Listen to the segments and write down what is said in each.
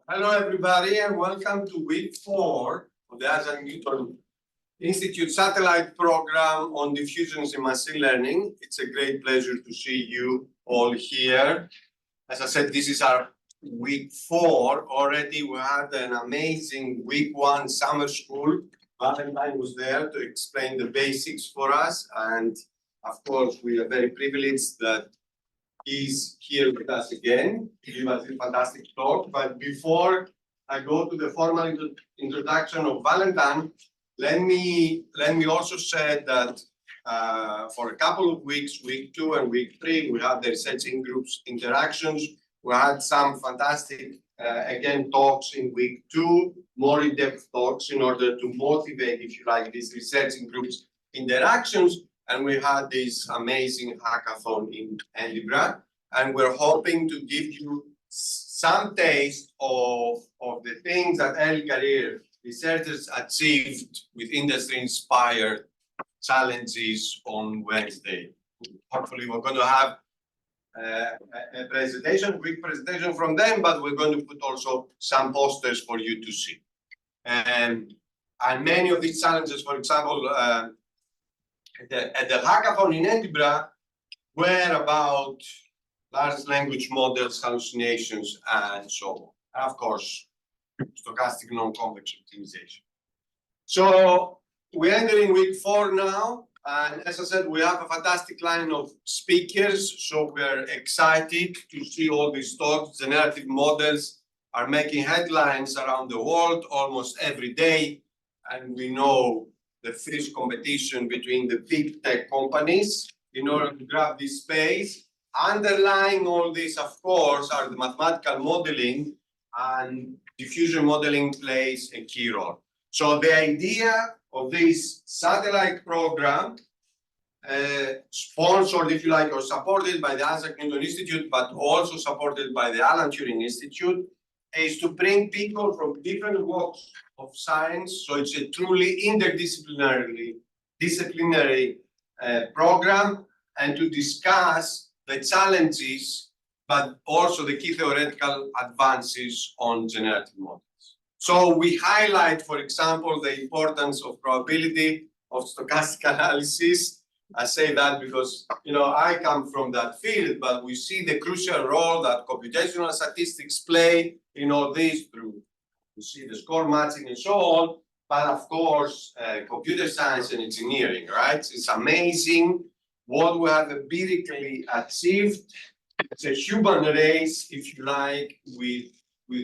Hello, everybody, and welcome to week 4 of the Isaac Newton Institute Satellite Program on Diffusions in Machine Learning. It's a great pleasure to see you all here. As I said, this is our week 4 already. We had an amazing week 1 summer school. Valentin was there to explain the basics for us. And of course, we are very privileged that he's here with us again to give us a fantastic talk. But before I go to the formal introduction of Valentin, let me also say that for a couple of weeks, week 2 and week 3, we had the researching groups interactions. We had some fantastic, again, talks in week 2, more in-depth talks in order to motivate, if you like, these researching groups interactions. And we had this amazing hackathon in Edinburgh, and we're hoping to give you some taste of the things that early career researchers achieved with industry-inspired challenges on Wednesday. Hopefully, we're going to have a presentation, quick presentation from them, but we're going to put also some posters for you to see. And many of these challenges, for example, at the hackathon in Edinburgh were about large language models, hallucinations, and so on. And of course, stochastic non-convex optimization. So we're entering week 4 now, and as I said, we have a fantastic line of speakers. So we're excited to see all these talks. Generative models are making headlines around the world almost every day, and we know the fierce competition between the big tech companies in order to grab this space. Underlying all this, of course, are the mathematical modeling, and diffusion modeling plays a key role. So the idea of this satellite program, sponsored, if you like, or supported by the Isaac Newton Institute, but also supported by the Alan Turing Institute, is to bring people from different walks of science. So it's a truly interdisciplinary program, and to discuss the challenges, but also the key theoretical advances on generative models. So we highlight, for example, the importance of probability of stochastic analysis. I say that because, I come from that field, but we see the crucial role that computational statistics play in all this through. We see the score matching and so on, but of course, computer science and engineering, right? It's amazing what we have empirically achieved. It's a human race, if you like, with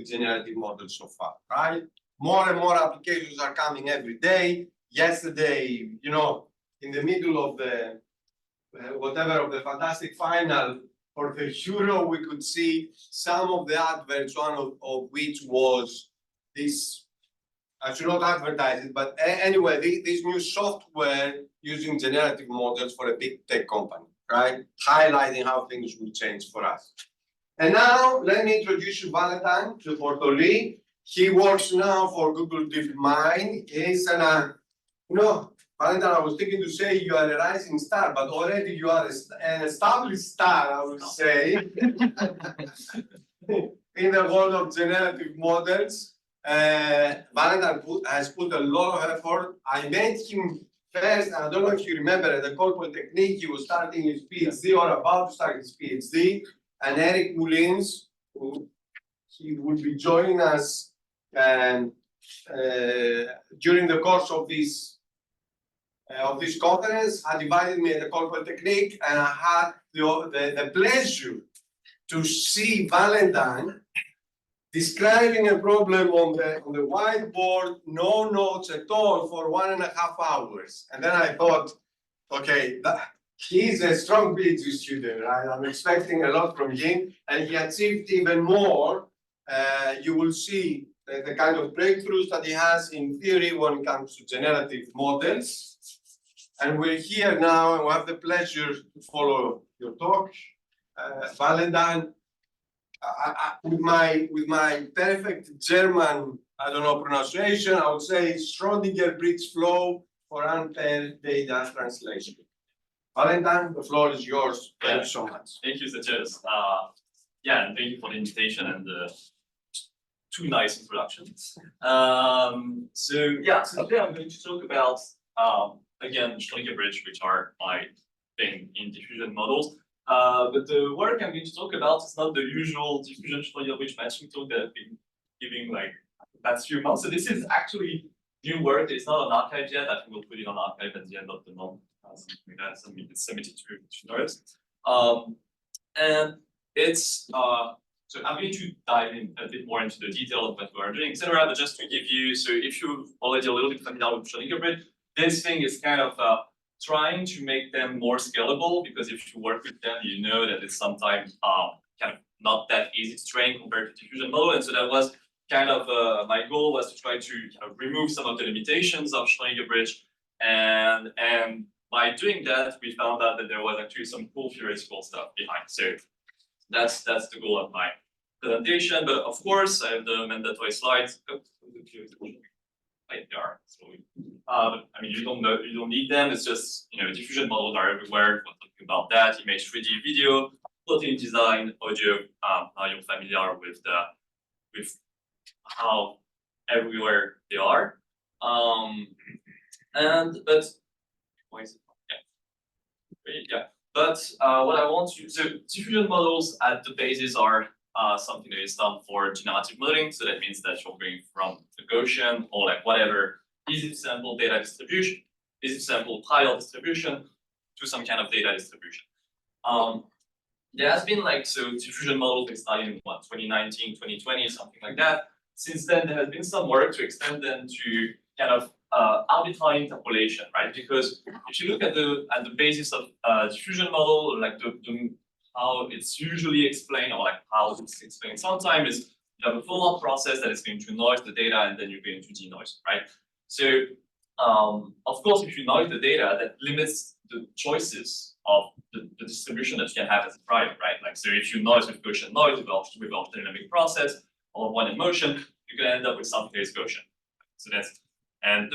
generative models so far, right? More and more applications are coming every day. Yesterday, in the middle of the of the fantastic final for the Euro, we could see some of the adverts, one of which was this. I should not advertise it, but anyway, this new software using generative models for a big tech company, right? Highlighting how things will change for us. And now, let me introduce you Valentin De Bortoli. He works now for Google DeepMind. He's Valentin, I was thinking to say you are a rising star, but already you are an established star, I would say, in the world of generative models. Valentin has put a lot of effort. I met him first, and I don't know if you remember, at the Polytechnique, he was starting his PhD or about to start his PhD, and Eric Mullins, he would be joining us during the course of this conference, had invited me at the Polytechnique, and I had the pleasure to see Valentin describing a problem on the whiteboard, no notes at all, for 1.5 hours. And then I thought, okay, he's a strong PhD student, right? I'm expecting a lot from him, and he achieved even more. You will see the kind of breakthroughs that he has in theory when it comes to generative models. And we're here now, and we have the pleasure to follow your talk. Valentin, with my perfect German, pronunciation, I would say Schrodinger Bridge Flow for unpaired data translation. Valentin, the floor is yours. Thank you so much. Thank you, Sacheris. And thank you for the invitation and too nice introduction. So today I'm going to talk about again Schrodinger Bridge, which are my thing in diffusion models. But the work I'm going to talk about is not the usual diffusion Schrodinger Bridge matching talk that I've been giving like the past few months. So this is actually new work. It's not on archive yet. I think we'll put it on archive at the end of the month. Something like that. So it's submitted to notice. And it's so I'm going to dive in a bit more into the detail of what we are doing, etc. But just to give you, so if you're already a little bit familiar with Schrodinger Bridge, this thing is kind of trying to make them more scalable, because if you work with them, you know that it's sometimes kind of not that easy to train compared to diffusion model. And so that was kind of my goal, was to try to kind of remove some of the limitations of Schrodinger Bridge. And by doing that, we found out that there was actually some cool theoretical stuff behind. So that's the goal of my presentation. But of course, I have the mandatory slides. Oh, right there. So, I mean, you don't need them. It's just, you know, diffusion models are everywhere. We're talking about that. Image 3D, video, protein design, audio. Now you're familiar with how everywhere they are. But why is it? Yeah. But what I want to, so diffusion models at the basis are something that is done for generative modeling. So that means that you're going from the Gaussian or like whatever easy sample data distribution, easy sample trial distribution to some kind of data distribution. There has been like, so diffusion models they started in what, 2019, 2020, something like that. Since then, there has been some work to extend them to kind of arbitrary interpolation, right? Because if you look at the basis of diffusion model, like how it's usually explained, or like how it's explained sometimes, is you have a forward process that is going to noise the data, and then you're going to denoise, right? So of course, if you noise the data, that limits the choices of the distribution that you can have as a prior, right? Like, so if you noise with Gaussian noise with dynamic process or one in motion, you can end up with something that is Gaussian. So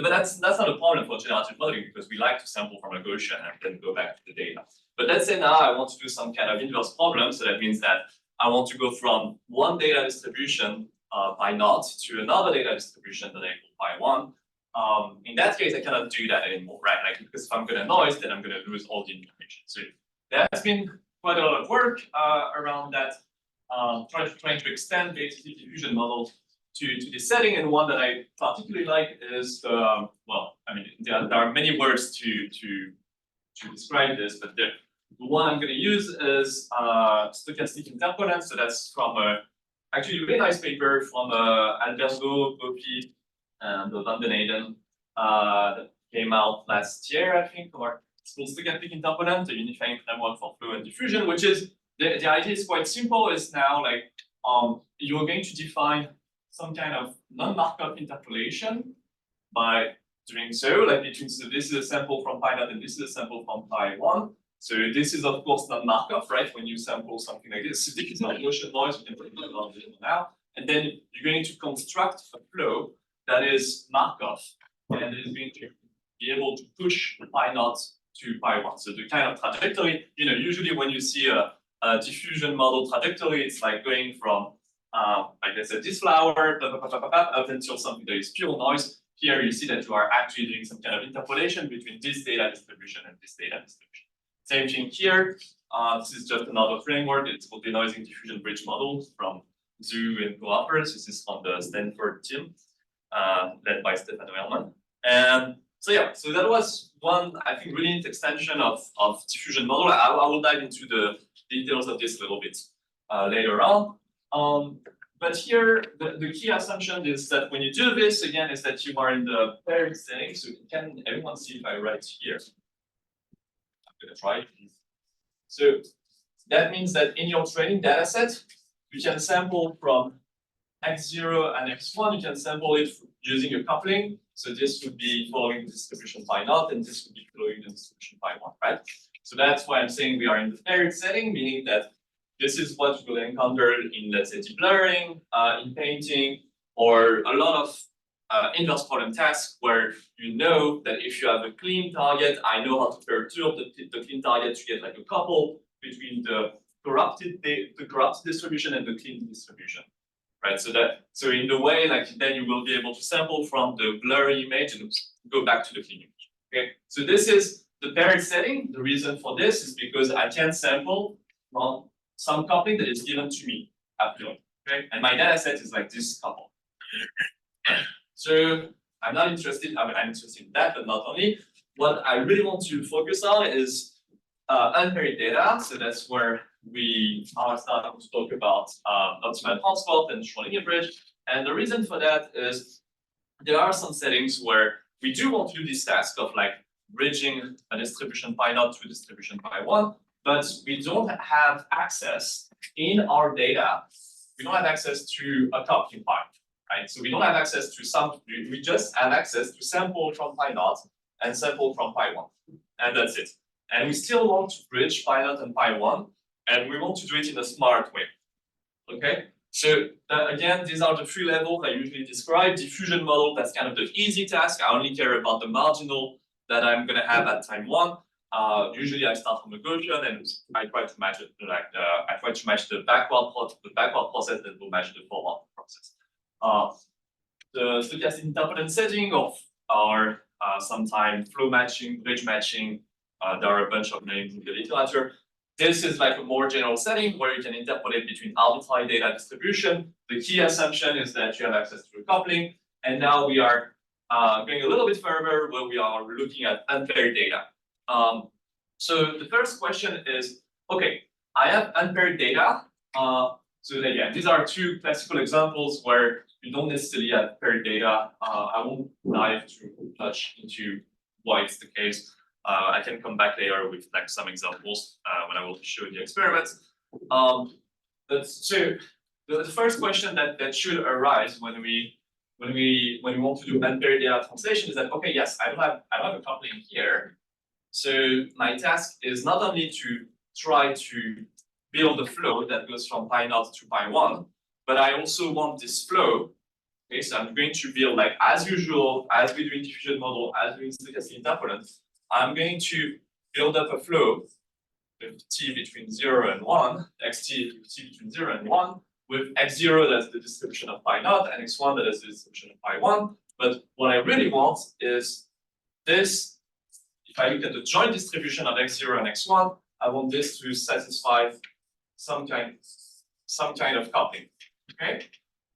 but that's not a problem for generative modeling, because we like to sample from a Gaussian and then go back to the data. But let's say now I want to do some kind of inverse problem. So that means that I want to go from one data distribution by naught to another data distribution that I equal by 1. In that case, I cannot do that anymore, right? Like, because if I'm going to noise, then I'm going to lose all the information. So there has been quite a lot of work around that, trying to extend basically diffusion models to this setting. And one that I particularly like is well, I mean, there are many words to describe this, but the one I'm going to use is stochastic interpolance. So that's from actually a very nice paper from Alberto Boppi and Van den Eyden that came out last year, I think, or it's called stochastic interpolant, a unifying framework for flow and diffusion, which is the idea is quite simple. Is now like you're going to define some kind of non-Markov interpolation by doing so, like between, so this is a sample from pi naught and this is a sample from pi 1. So this is of course not Markov, right? When you sample something like this, so this is not Gaussian noise, we can put it on now. And then you're going to construct a flow that is Markov, and is going to be able to push pi naught to pi 1. So the kind of trajectory, you know, usually when you see a diffusion model trajectory, it's like going from like I said, this flower, up until something that is pure noise. Here you see that you are actually doing some kind of interpolation between this data distribution and this data distribution. Same thing here. This is just another framework. It's called Denoising Diffusion Bridge Models from Zhu and co-authors. This is from the Stanford team, led by Stefano Herman. And so yeah, so that was one, I think, really neat extension of diffusion model. I will dive into the details of this a little bit later on. But here, the key assumption is that when you do this, again, is that you are in the paired setting. So can everyone see if I write here? I'm going to try. So that means that in your training data set, you can sample from x0 and x1. You can sample it using a coupling. So this would be following the distribution pi naught, and this would be following the distribution pi 1, right? So that's why I'm saying we are in the paired setting, meaning that this is what we'll encounter in, let's say, deep learning, in painting, or a lot of inverse problem tasks where you know that if you have a clean target, I know how to perturb the clean target to get like a couple between the corrupted distribution and the clean distribution. right? So in the way, like then you will be able to sample from the blurry image and go back to the clean image. Okay, so this is the paired setting. The reason for this is because I can sample from some coupling that is given to me at priori. Okay, and my data set is like this couple. So I'm not interested. I mean, I'm interested in that, but not only. What I really want to focus on is unpaired data. So that's where we are starting to talk about optimal transport and Schrodinger Bridge. And the reason for that is there are some settings where we do want to do this task of like bridging a distribution pi naught to a distribution pi 1, but we don't have access in our data. We don't have access to a coupling pi, right? So we don't have access to some, we just have access to sample from pi naught and sample from pi 1, and that's it. And we still want to bridge pi naught and pi 1, and we want to do it in a smart way. Okay, so again, these are the three levels I usually describe. Diffusion model, that's kind of the easy task. I only care about the marginal that I'm going to have at time 1. Usually I start from a Gaussian and I try to match it, like I try to match the backward process that will match the forward process. The stochastic interpolation setting of our sometimes flow matching, bridge matching. There are a bunch of names in the literature. This is like a more general setting where you can interpolate between arbitrary data distribution. The key assumption is that you have access to a coupling. And now we are going a little bit further where we are looking at unpaired data. So the first question is, okay, I have unpaired data. So again, these are two classical examples where you don't necessarily have paired data. I won't dive too much into why it's the case. I can come back later with like some examples when I will show the experiments. But so the first question that should arise when we want to do unpaired data translation is that, okay, yes, I don't have a coupling here. So my task is not only to try to build a flow that goes from pi naught to pi 1, but I also want this flow. Okay, so I'm going to build, like as usual, as we do in diffusion model, as we do in stochastic interpolation, I'm going to build up a flow with t between 0 and 1, xt with t between 0 and 1, with x0 that's the distribution of pi naught, and x1 that is the distribution of pi 1. But what I really want is this. If I look at the joint distribution of x0 and x1, I want this to satisfy some kind of coupling. Okay,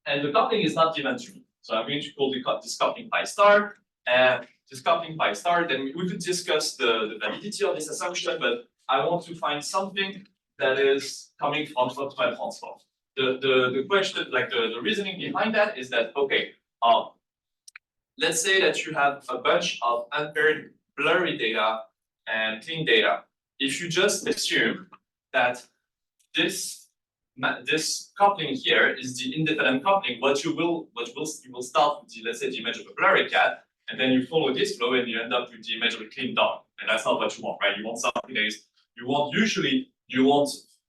and the coupling is not given to me, so I'm going to call this coupling pi star, and this coupling pi star. Then we could discuss the validity of this assumption, but I want to find something that is coming from optimal transport. The question, like the reasoning behind that is that, okay, let's say that you have a bunch of unpaired blurry data and clean data. If you just assume that this coupling here is the independent coupling, you will start with the, let's say, the image of a blurry cat, and then you follow this flow and you end up with the image of a clean dog. And that's not what you want, right? You want something that is, you want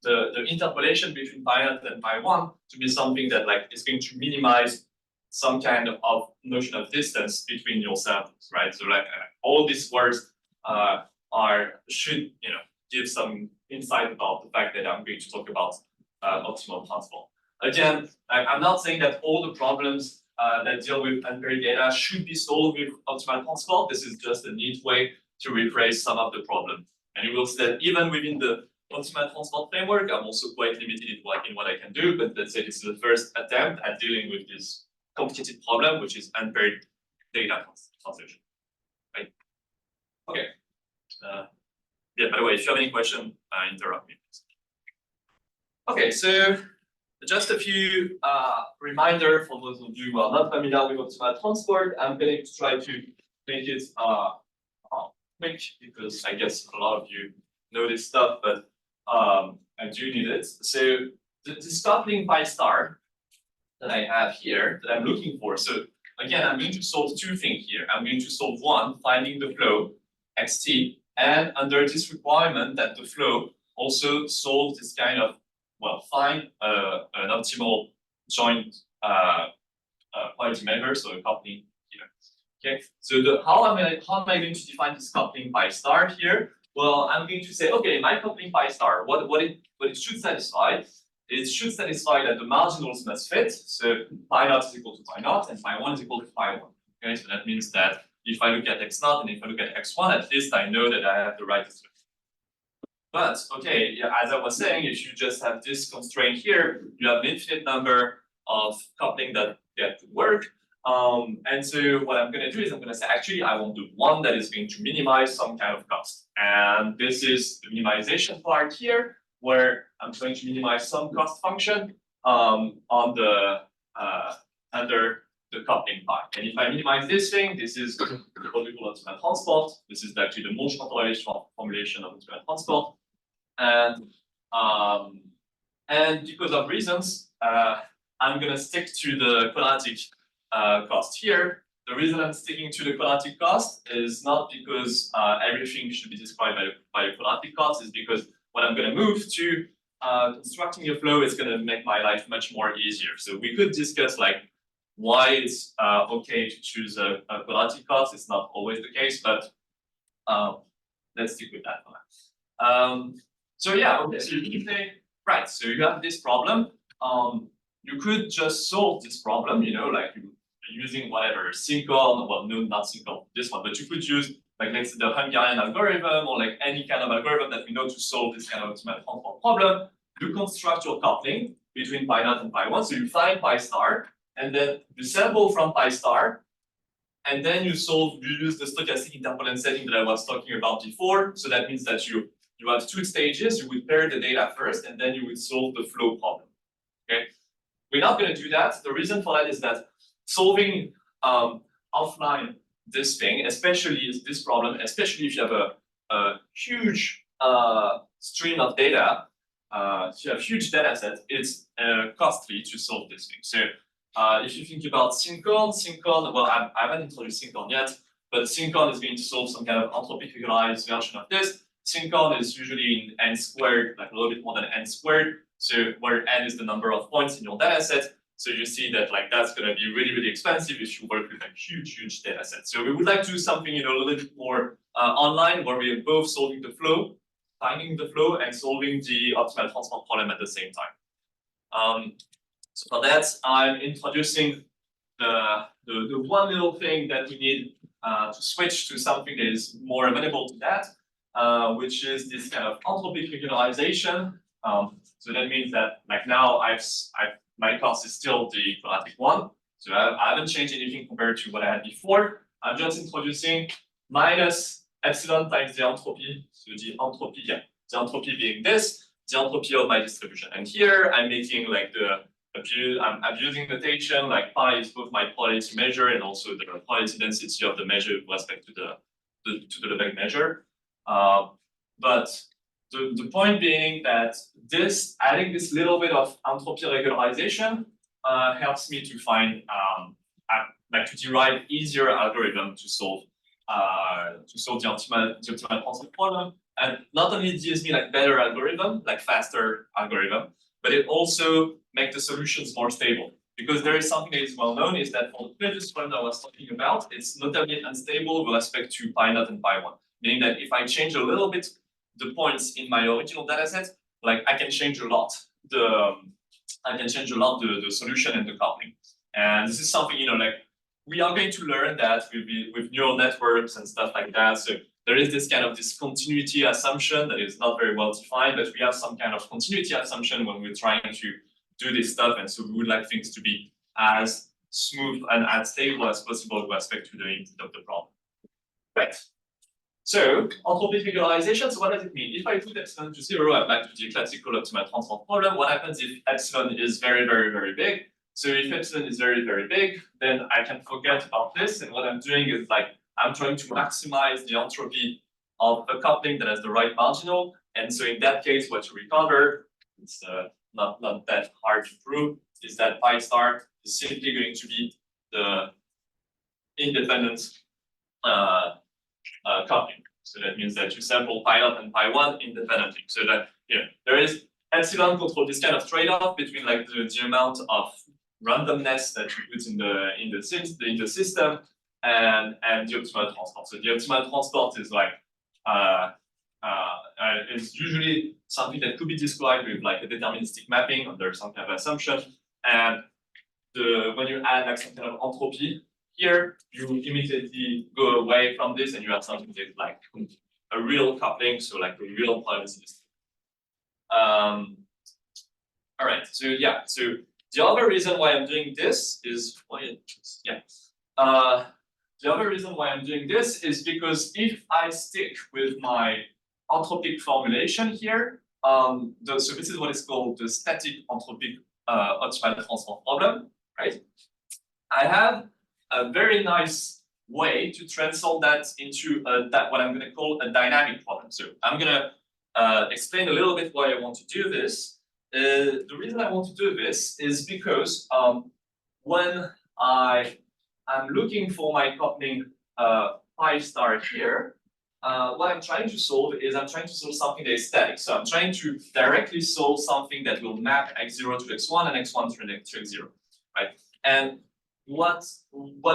the interpolation between pi naught and pi 1 to be something that like is going to minimize some kind of notion of distance between your samples, right? So like all these words should give some insight about the fact that I'm going to talk about optimal transport. Again, I'm not saying that all the problems that deal with unpaired data should be solved with optimal transport. This is just a neat way to rephrase some of the problem. And you will see that even within the optimal transport framework, I'm also quite limited in what I can do. But let's say this is the first attempt at dealing with this complicated problem, which is unpaired data translation. Right? Okay. Yeah, by the way, if you have any question, interrupt me. Okay, so just a few reminder for those of you who are not familiar with optimal transport. I'm going to try to make it quick because I guess a lot of you know this stuff, but I do need it. So this coupling pi star that I have here that I'm looking for. So again, I'm going to solve two things here. I'm going to solve one, finding the flow xt, and under this requirement that the flow also solves this kind of, well, find an optimal joint quality measure, so a coupling here. Okay, so how am I going to define this coupling pi star here? Well, I'm going to say, okay, my coupling pi star, what it should satisfy it should satisfy that the marginals must fit. So pi naught is equal to pi naught, and pi 1 is equal to pi 1. Okay, so that means that if I look at x naught and if I look at x1, at least I know that I have the right distribution. But okay, yeah, as I was saying, if you just have this constraint here, you have an infinite number of coupling that could work. And so what I'm going to do is I'm going to say, actually, I want the one that is going to minimize some kind of cost. And this is the minimization part here, where I'm trying to minimize some cost function on the under the coupling part. And if I minimize this thing, this is what we call optimal transport. This is actually the most controllation formulation of optimal transport. And because of reasons, I'm going to stick to the quadratic cost here. The reason I'm sticking to the quadratic cost is not because everything should be described by a quadratic cost, is because when I'm going to move to constructing a flow, it's going to make my life much more easier. So we could discuss like why it's okay to choose a quadratic cost. It's not always the case, but let's stick with that one. So yeah, okay, so you can say, right, so you have this problem. You could just solve this problem, you know, like using whatever, Syncon, well, no, not Syncon, this one, but you could use, like, let's say the Hungarian algorithm or like any kind of algorithm that we know to solve this kind of optimal transport problem. You construct your coupling between pi naught and pi 1. So you find pi star, and then you sample from pi star, and then you use the stochastic interpolation setting that I was talking about before. So that means that you have two stages. You would pair the data first, and then you would solve the flow problem. Okay, we're not going to do that. The reason for that is that solving offline this thing, especially this problem, especially if you have a huge stream of data, if you have huge data set, it's costly to solve this thing. So if you think about Syncon, well, I haven't introduced Syncon yet, but Syncon is going to solve some kind of entropy-regularized version of this. Syncon is usually in n squared, like a little bit more than n squared. So where n is the number of points in your data set. So you see that like that's going to be really, really expensive if you work with a huge data set. So we would like to do something, you know, a little bit more online, where we are both solving the flow, finding the flow, and solving the optimal transport problem at the same time. So for that, I'm introducing the one little thing that we need to switch to something that is more amenable to that, which is this kind of entropic regularization. So that means that like now my cost is still the quadratic one. So I haven't changed anything compared to what I had before. I'm just introducing minus epsilon times the entropy. So the entropy being this, the entropy of my distribution. And here I'm making like I'm abusing notation, like pi is both my probability measure and also the probability density of the measure with respect to the Lebesgue measure. But the point being that adding this little bit of entropy regularization helps me to find like to derive easier algorithm to solve the optimal transport problem, and not only gives me like better algorithm, like faster algorithm, but it also makes the solutions more stable. Because there is something that is well known, is that for the previous problem I was talking about, it's notably unstable with respect to pi naught and pi 1. Meaning that if I change a little bit the points in my original data set, like I can change a lot the solution and the coupling. And this is something, you know, like we are going to learn that with neural networks and stuff like that. So there is this kind of continuity assumption that is not very well defined, but we have some kind of continuity assumption when we're trying to do this stuff. And so we would like things to be as smooth and as stable as possible with respect to the input of the problem. Right. So entropic regularization, so what does it mean? If I put epsilon to 0, I'm back to the classical optimal transport problem. What happens if epsilon is very, very, very big? So if epsilon is very, very big, then I can forget about this. And what I'm doing is like, I'm trying to maximize the entropy of a coupling that has the right marginal. And so in that case, what you recover, it's not that hard to prove, is that pi star is simply going to be the independent coupling. So that means that you sample pi naught and pi 1 independently. So that there is epsilon control this kind of trade-off between like the amount of randomness that you put in the system and the optimal transport. So the optimal transport is like is usually something that could be described with like a deterministic mapping under some kind of assumption. And when you add like some kind of entropy here, you immediately go away from this and you have something that's like a real coupling, so like a real privacy. All right, so yeah, so the other reason why I'm doing this is the other reason why I'm doing this is because if I stick with my entropic formulation here, so this is what is called the static entropic optimal transform problem, right? I have a very nice way to transform that into what I'm going to call a dynamic problem. So I'm going to explain a little bit why I want to do this. The reason I want to do this is because when I'm looking for my coupling pi star here, what I'm trying to solve is I'm trying to solve something that is static. So I'm trying to directly solve something that will map x0 to x1 and x1 to x0, right? And what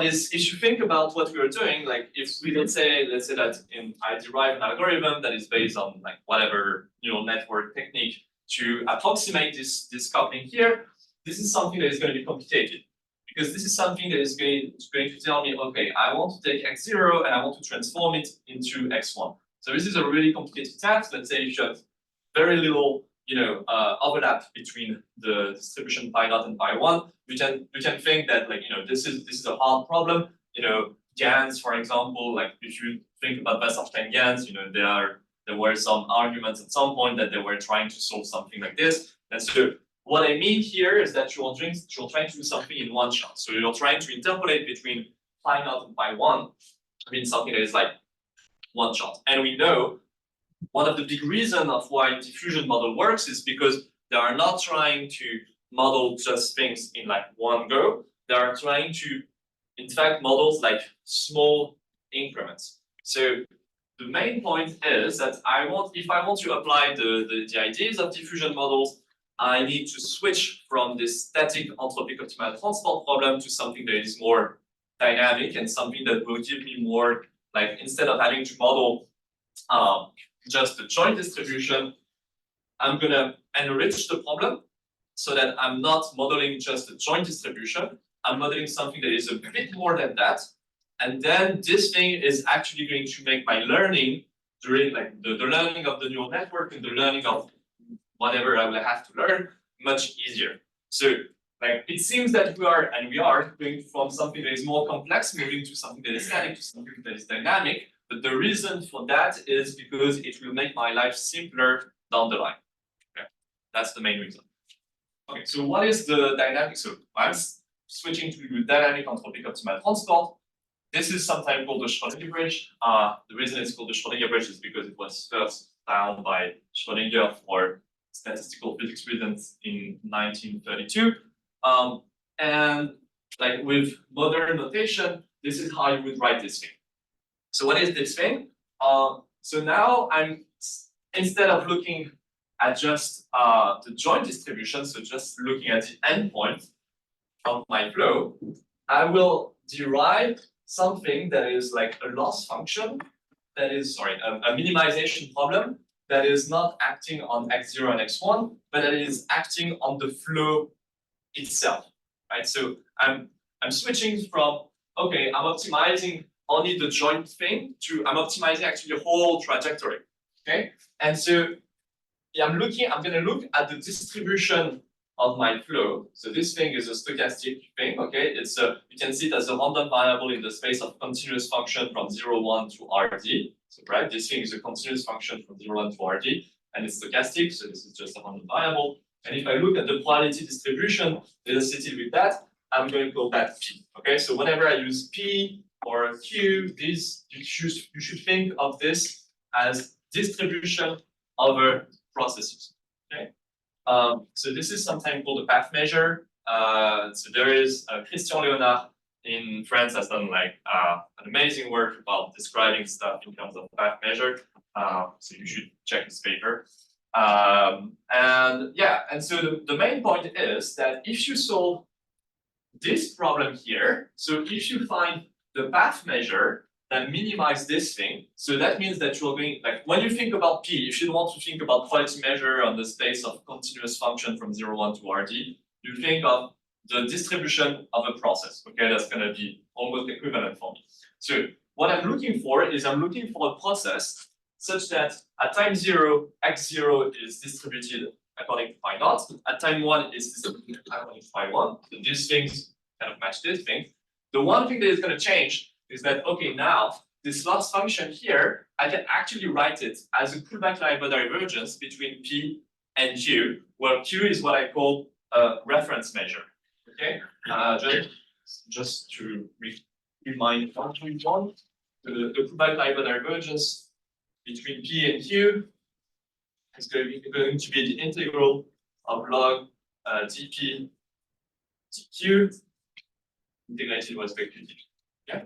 is, if you think about what we are doing, like if we let's say that I derive an algorithm that is based on like whatever neural network technique to approximate this coupling here, this is something that is going to be complicated. Because this is something that is going to tell me, okay, I want to take x0 and I want to transform it into x1. So this is a really complicated task. Let's say you have very little, overlap between the distribution pi naught and pi 1. We can think that like this is a hard problem. GANs, for example, like if you think about Wasserstein GANs, there were some arguments at some point that they were trying to solve something like this. And so what I mean here is that you're trying to do something in one shot. So you're trying to interpolate between pi naught and pi 1. I mean something that is like one shot. And we know one of the big reasons of why diffusion model works is because they are not trying to model just things in like one go. They are trying to, in fact, models like small increments. So the main point is that if I want to apply the ideas of diffusion models, I need to switch from this static entropic optimal transport problem to something that is more dynamic and something that will give me more, like instead of having to model just the joint distribution, I'm going to enrich the problem so that I'm not modeling just the joint distribution. I'm modeling something that is a bit more than that. And then this thing is actually going to make my learning during like the learning of the neural network and the learning of whatever I will have to learn much easier. So like it seems that we are going from something that is more complex, moving to something that is static to something that is dynamic. But the reason for that is because it will make my life simpler down the line. Okay, that's the main reason. Okay, so what is the dynamic? So I'm switching to dynamic entropic optimal transport. This is sometimes called the Schrodinger Bridge. The reason it's called the Schrodinger Bridge is because it was first found by Schrodinger for statistical physics reasons in 1932. And like with modern notation, this is how you would write this thing. So what is this thing? So now I'm, instead of looking at just the joint distribution, so just looking at the endpoint of my flow, I will derive something that is like a loss function, that is, a minimization problem that is not acting on x0 and x1, but that is acting on the flow itself, right? So I'm switching from, okay, I'm optimizing only the joint thing to I'm optimizing actually the whole trajectory, okay? And so yeah, I'm going to look at the distribution of my flow. So this thing is a stochastic thing, okay? It's you can see it as a random variable in the space of continuous function from 0, 1 to RD. So right, this thing is a continuous function from 0, 1 to RD, and it's stochastic, so this is just a random variable. And if I look at the probability distribution associated with that, I'm going to call that P. Okay, so whenever I use P or Q, you should think of this as distribution over processes. Okay. So this is sometimes called a path measure. So there is Christian Léonard in France has done like an amazing work about describing stuff in terms of path measure. So you should check his paper. And yeah, and so the main point is that if you solve this problem here, so if you find the path measure that minimize this thing. So that means that you're going, like when you think about P, you should want to think about quality measure on the space of continuous function from 0, 1 to RD. You think of the distribution of a process, okay? That's gonna be almost equivalent for me. So what I'm looking for is I'm looking for a process such that at time 0, x0 is distributed according to phi naught. At time 1 is distributed according to phi 1. So these things kind of match this thing. The one thing that is going to change is that, okay, now this loss function here, I can actually write it as a Kullback-Leibler divergence between P and Q, where Q is what I call a reference measure. Okay, just to remind one, the Kullback-Leibler divergence between P and Q is going to be the integral of log dP dq integrated with respect to dP. Yeah,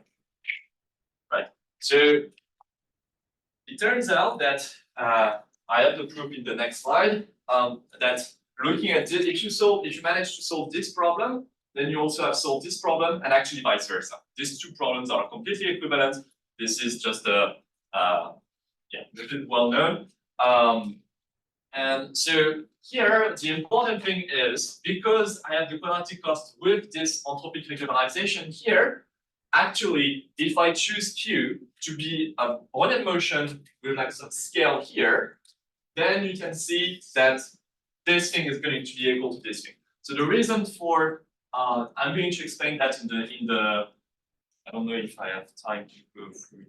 right. So it turns out that I have the proof in the next slide that looking at this, if you manage to solve this problem, then you also have solved this problem, and actually vice versa. These two problems are completely equivalent. This is just a this is well known. And so here, the important thing is, because I have the quadratic cost with this entropic regularization here, actually, if I choose Q to be a Brownian motion with like some scale here, then you can see that this thing is going to be equal to this thing. So the reason for, I'm going to explain that in the I don't know if I have time to go through,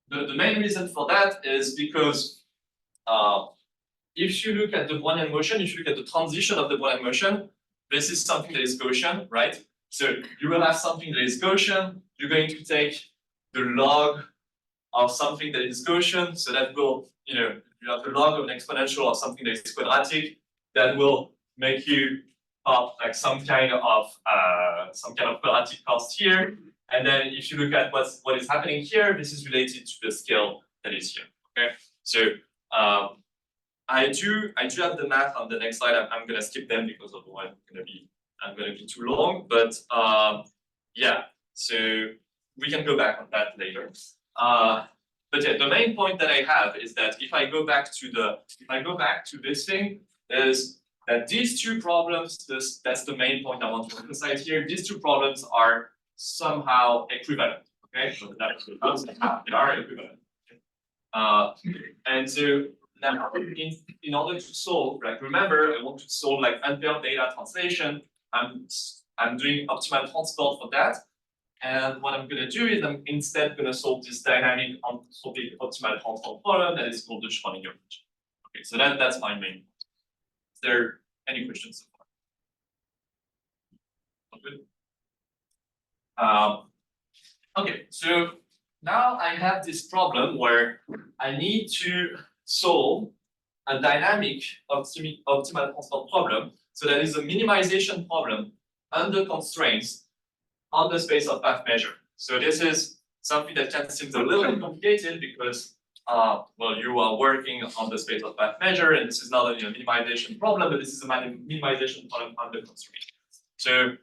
the main reason for that is because if you look at the Brownian motion, if you look at the transition of the Brownian motion, this is something that is Gaussian, right? So you will have something that is Gaussian. You're going to take the log of something that is Gaussian. So that will, you have the log of an exponential of something that is quadratic. That will make you up like some kind of quadratic cost here. And then if you look at what is happening here, this is related to the scale that is here. Okay, so I do have the math on the next slide. I'm gonna skip them because otherwise I'm gonna be too long. But yeah, so we can go back on that later. But yeah, the main point that I have is that if I go back to this thing, is that these two problems, that's the main point I want to emphasize here. These two problems are somehow equivalent. Okay, so they are equivalent. And so now, in order to solve, like remember, I want to solve like unpaired data translation. I'm doing optimal transport for that. And what I'm going to do is I'm instead going to solve this dynamic optimal transport problem that is called the Schrodinger Bridge. Okay, so that's my main point. Is there any questions so far? Good. Okay, so now I have this problem where I need to solve a dynamic optimal transport problem. So that is a minimization problem under constraints on the space of path measure. So this is something that can seem a little bit complicated because well, you are working on the space of path measure, and this is not only a minimization problem, but this is a minimization problem under constraint. So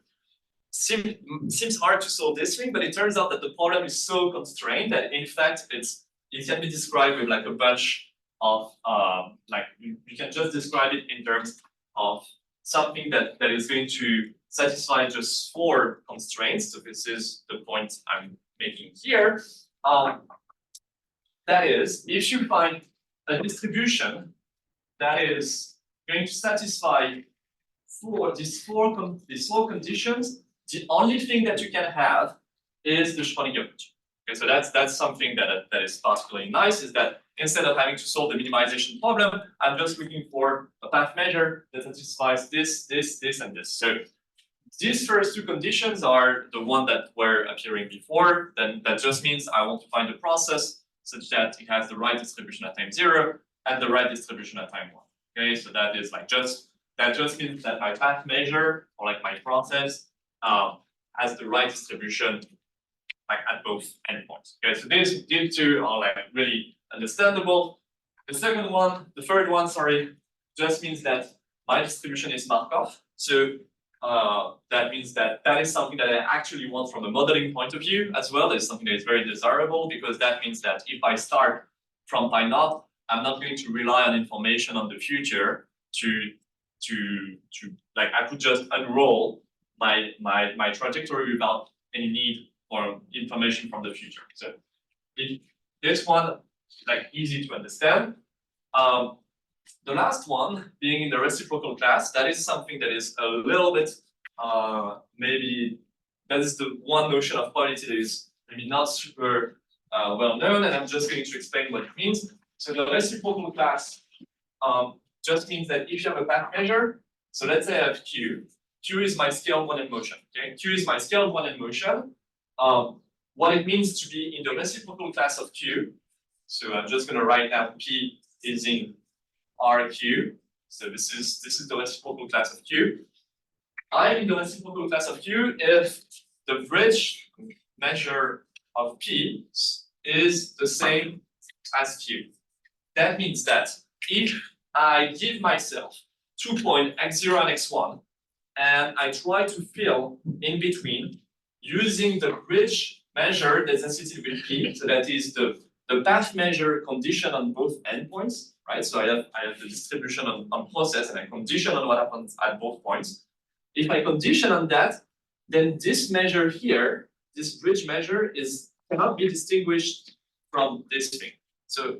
seems hard to solve this thing, but it turns out that the problem is so constrained that in fact it can be described with like a bunch of like you can just describe it in terms of something that is going to satisfy just 4 constraints. So this is the point I'm making here. That is, if you find a distribution that is going to satisfy these four conditions, the only thing that you can have is the Schrodinger Bridge. Okay, so that's something that is particularly nice, is that instead of having to solve the minimization problem, I'm just looking for a path measure that satisfies this, and this. So these first 2 conditions are the one that were appearing before. Then that just means I want to find a process such that it has the right distribution at time 0 and the right distribution at time 1. Okay, so that is like that just means that my path measure or like my process has the right distribution like at both endpoints. Okay, so these 2 are like really understandable. The third one, sorry, just means that my distribution is Markov. So that means that that is something that I actually want from a modeling point of view as well. It's something that is very desirable because that means that if I start from pi naught, I'm not going to rely on information on the future to like I could just unroll my trajectory without any need for information from the future. So if this one like easy to understand. The last one being in the reciprocal class, that is something that is a little bit maybe that is the one notion of quality that is maybe not super well known, and I'm just going to explain what it means. So the reciprocal class just means that if you have a path measure, so let's say I have Q. Q is my scaled one in motion. Okay, Q is my scaled one in motion. What it means to be in the reciprocal class of Q. So I'm just going to write down P is in RQ. So this is the reciprocal class of Q. I'm in the reciprocal class of Q if the bridge measure of P is the same as Q. That means that if I give myself 2 points x0 and x1, and I try to fill in between using the bridge measure that's associated with P, so that is the path measure condition on both endpoints, right? So I have the distribution on process and I condition on what happens at both points. If I condition on that, then this measure here, this bridge measure cannot be distinguished from this thing. So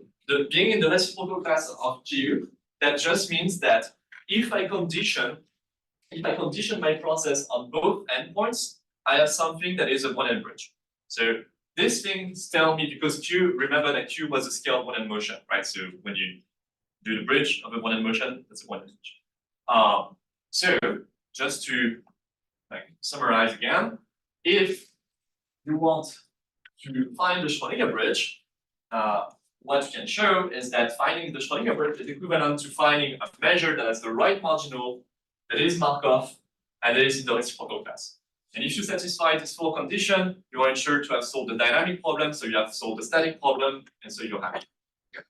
being in the reciprocal class of Q, that just means that if I condition my process on both endpoints, I have something that is a one-end bridge. So these things tell me, because Q, remember that Q was a scaled one-end motion, right? So when you do the bridge of a one-end motion, that's a one-end bridge. So just to summarize again, if you want to find the Schrodinger bridge, what you can show is that finding the Schrodinger bridge is equivalent to finding a measure that has the right marginal, that is Markov, and that is in the reciprocal class. And if you satisfy this full condition, you are ensured to have solved the dynamic problem, so you have solved the static problem, and so you're happy. Okay.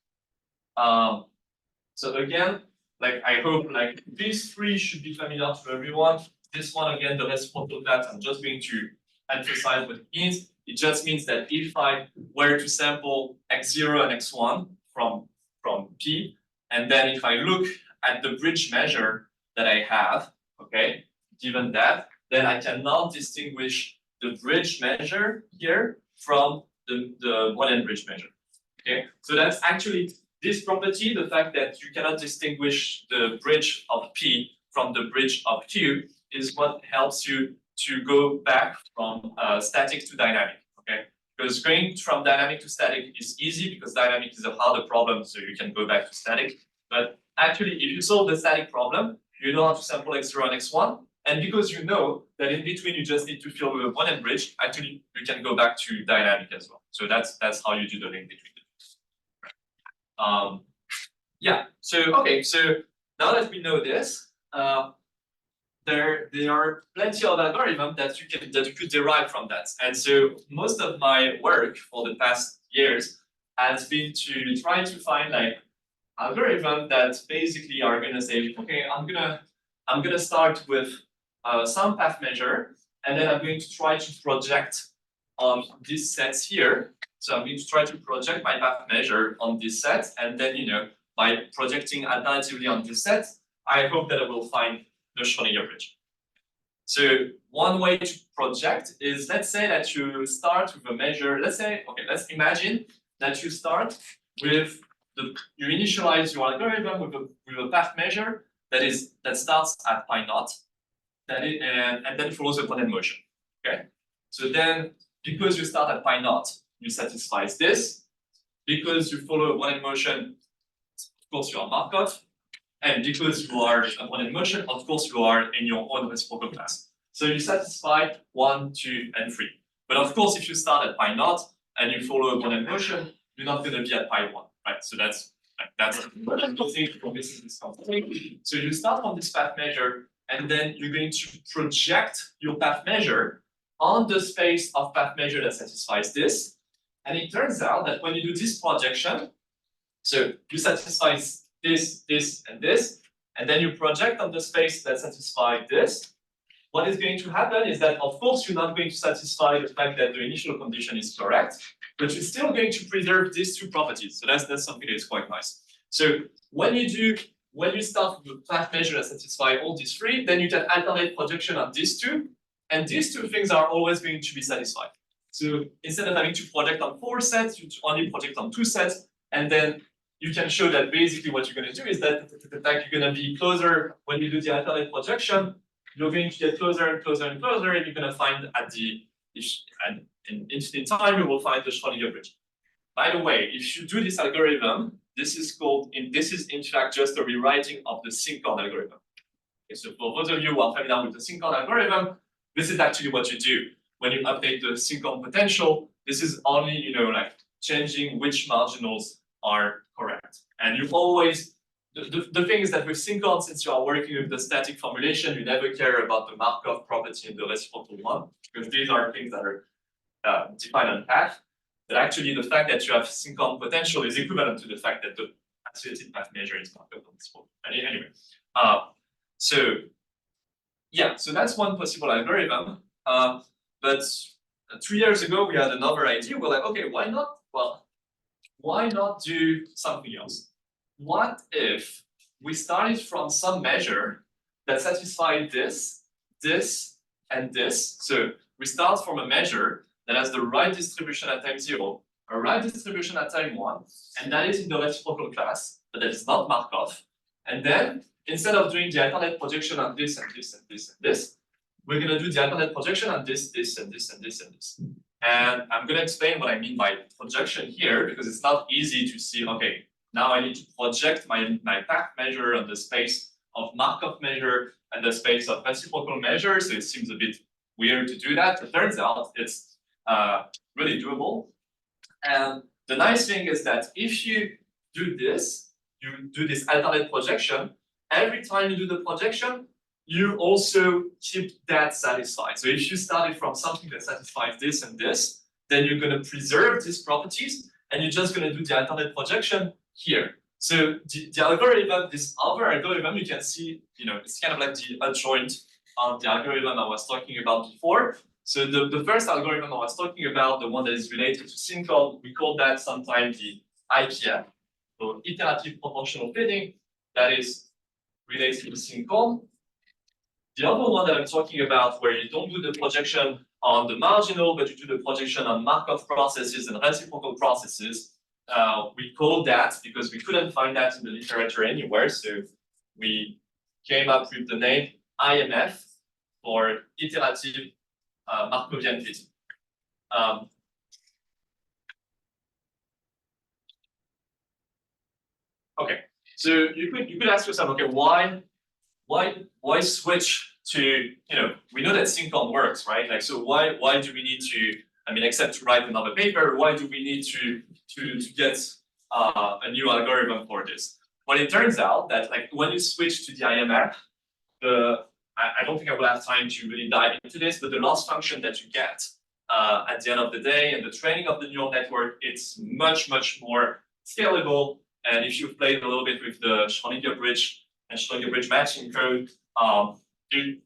So again, I hope these three should be familiar to everyone. This one again, the reciprocal class, I'm just going to emphasize what it means. It just means that if I were to sample x0 and x1 from P, and then if I look at the bridge measure that I have, okay, given that, then I cannot distinguish the bridge measure here from the one-end bridge measure. Okay, so that's actually this property, the fact that you cannot distinguish the bridge of P from the bridge of Q, is what helps you to go back from static to dynamic. Okay, because going from dynamic to static is easy because dynamic is a harder problem, so you can go back to static. But actually, if you solve the static problem, you know how to sample x0 and x1. And because you know that in between you just need to fill with a one-end bridge, actually you can go back to dynamic as well. So that's how you do the link between the two. Yeah. So okay. So now that we know this, there are plenty of algorithms that you could derive from that. And so most of my work for the past years has been to try to find algorithms that basically are going to say, okay, I'm gonna start with some path measure, and then I'm going to try to project on these sets here. So I'm going to try to project my path measure on this set, and then by projecting alternatively on this set, I hope that I will find the Schrodinger bridge. So one way to project is, let's say that you start with a measure. Let's imagine that you start with you initialize your algorithm with a path measure that starts at pi naught, and then follows a one-end motion. Okay, so then because you start at pi naught, you satisfy this. Because you follow a one-end motion, of course you are Markov, and because you are a one-end motion, of course you are in your own reciprocal class. So you satisfy 1, 2, and 3. But of course, if you start at pi naught and you follow a one-end motion, you're not going to be at pi 1, right? So that's the thing for missing this concept. So you start from this path measure, and then you're going to project your path measure on the space of path measure that satisfies this. And it turns out that when you do this projection, so you satisfy this, and this, and then you project on the space that satisfies this. what is going to happen is that, of course, you're not going to satisfy the fact that the initial condition is correct, but you're still going to preserve these two properties. So that's something that is quite nice. So when you start with a flat measure that satisfies all these three, then you can alternate projection on these two, and these two things are always going to be satisfied. So instead of having to project on 4 sets, you only project on 2 sets, and then you can show that basically what you're going to do is that you're going to be closer when you do the alternate projection. You're going to get closer and closer and closer, and you're going to find in infinite time, you will find the Schrodinger bridge. By the way, if you do this algorithm, this is in fact just a rewriting of the CycleGAN algorithm. Okay, so for those of you who are familiar with the CycleGAN algorithm, this is actually what you do. When you update the CycleGAN potential, this is only, like changing which marginals are correct. And you always, the thing is that with CycleGAN, since you are working with the static formulation, you never care about the Markov property in the reciprocal one, because these are things that are defined on path. But actually, the fact that you have CycleGAN potential is equivalent to the fact that the associated path measure is Markov on this one. Anyway, so that's one possible algorithm. But 2 years ago, we had another idea. We're like, okay, why not? Well, why not do something else? What if we started from some measure that satisfied this, and this? So we start from a measure that has the right distribution at time 0, a right distribution at time 1, and that is in the reciprocal class, but that is not Markov. And then, instead of doing the alternate projection on this and this and this and this, we're going to do the alternate projection on this, this, and this, and this, and this. And I'm going to explain what I mean by projection here, because it's not easy to see, okay, now I need to project my path measure on the space of Markov measure and the space of reciprocal measure. So it seems a bit weird to do that. It turns out it's really doable. And the nice thing is that if you do this alternate projection, every time you do the projection, you also keep that satisfied. So if you started from something that satisfies this and this, then you're going to preserve these properties, and you're just going to do the alternate projection here. So the algorithm, this other algorithm, you can see, it's kind of like the adjoint of the algorithm I was talking about before. So the first algorithm I was talking about, the one that is related to CycleGAN, we call that sometimes the IPF, so iterative proportional fitting, that is related to CycleGAN. The other one that I'm talking about, where you don't do the projection on the marginal, but you do the projection on Markov processes and reciprocal processes, we call that, because we couldn't find that in the literature anywhere, so we came up with the name IMF, for iterative Markovian fitting. Okay, so you could ask yourself, okay, why switch to, we know that CycleGAN works, right? Like, so why do we need to, except to write another paper, why do we need to get a new algorithm for this? Well, it turns out that, like, when you switch to the IMF, I don't think I will have time to really dive into this, but the loss function that you get at the end of the day and the training of the neural network, it's much, much more scalable. And if you've played a little bit with the Schrodinger Bridge and Schrodinger Bridge Matching code,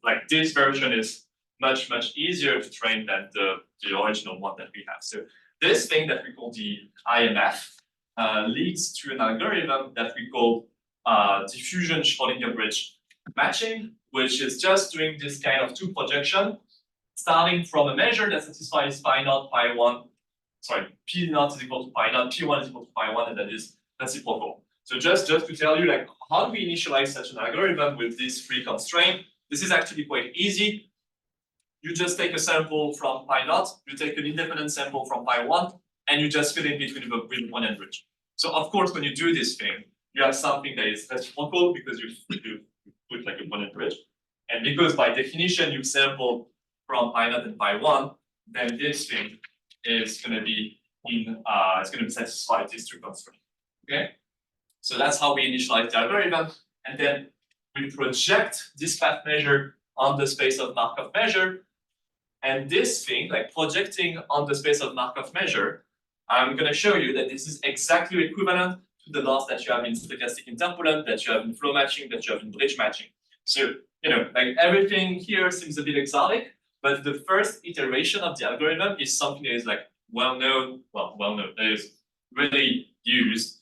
like this version is much, much easier to train than the original one that we have. So this thing that we call the IMF leads to an algorithm that we call diffusion Schrodinger Bridge Matching, which is just doing this kind of two projection, starting from a measure that satisfies pi naught, pi 1, sorry, p naught is equal to pi naught, p1 is equal to pi 1, and that is reciprocal. So just to tell you, like, how do we initialize such an algorithm with these three constraints? This is actually quite easy. You just take a sample from pi naught, you take an independent sample from pi 1, and you just fill in between with one and bridge. So of course, when you do this thing, you have something that is reciprocal because you put like a one and bridge. And because by definition you sample from pi naught and pi 1, then this thing is going to be it's going to satisfy these two constraints. Okay, so that's how we initialize the algorithm, and then we project this path measure on the space of Markov measure, and this thing, like projecting on the space of Markov measure, I'm going to show you that this is exactly equivalent to the loss that you have in stochastic interpolant, that you have in flow matching, that you have in bridge matching. So like everything here seems a bit exotic, but the first iteration of the algorithm is something that is like well-known, that is really used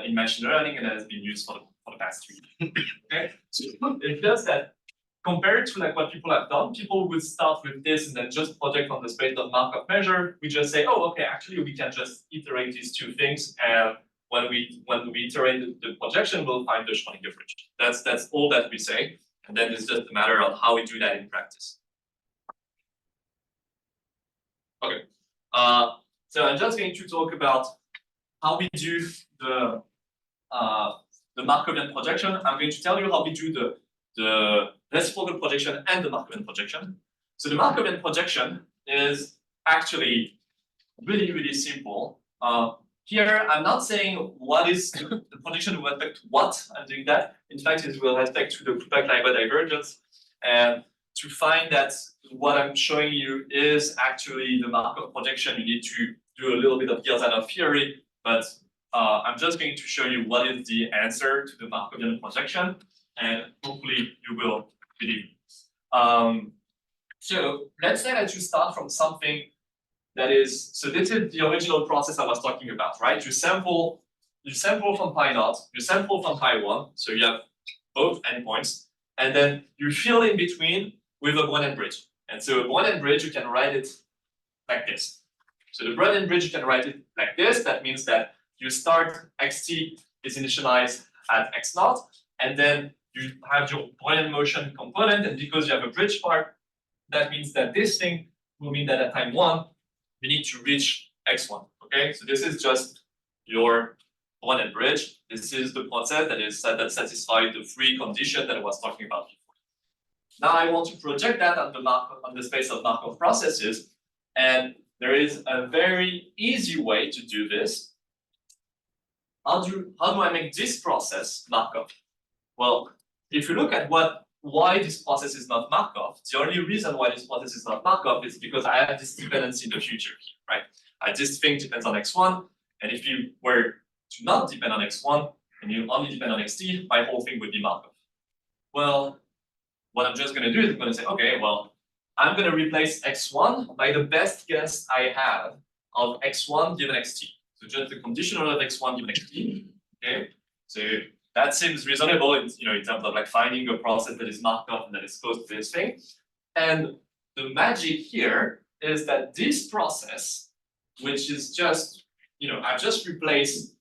in machine learning and that has been used for the past 3 years. Okay, so it does that. Compared to like what people have done, people would start with this and then just project on the space of Markov measure. We just say, oh, okay, actually we can just iterate these 2 things, and when we iterate the projection, we'll find the Schrodinger bridge. That's all that we say, and then it's just a matter of how we do that in practice. Okay, so I'm just going to talk about how we do the Markovian projection. I'm going to tell you how we do the reciprocal projection and the Markovian projection. So the Markovian projection is actually really, really simple. Here, I'm not saying what is the projection with respect to what I'm doing that. In fact, it's with respect to the Kupak-Leiber divergence. And to find that what I'm showing you is actually the Markov projection, you need to do a little bit of Gilzanov theory, but I'm just going to show you what is the answer to the Markovian projection, and hopefully you will believe it. So let's say that you start from something that is, so this is the original process I was talking about, right? You sample from pi naught, you sample from pi 1, so you have both endpoints, and then you fill in between with a Brownian bridge. And so a Brownian bridge, you can write it like this. So the Brownian bridge, you can write it like this. That means that you start xt is initialized at x naught, and then you have your Brownian motion component, and because you have a bridge part, that means that this thing will mean that at time 1, you need to reach x1. Okay, so this is just your Brownian bridge. This is the process that satisfies the 3 condition that I was talking about before. Now I want to project that on the space of Markov processes, and there is a very easy way to do this. How do I make this process Markov? Well, if you look at why this process is not Markov, the only reason why this process is not Markov is because I have this dependency in the future here, right? This thing depends on x1, and if you were to not depend on x1 and you only depend on xt, my whole thing would be Markov. Well, what I'm just going to do is I'm going to say, okay, well, I'm going to replace x1 by the best guess I have of x1 given xt. So just the conditional of x1 given xt. Okay, so that seems reasonable in terms of like finding a process that is Markov and that is close to this thing. And the magic here is that this process, which is just, I've just replaced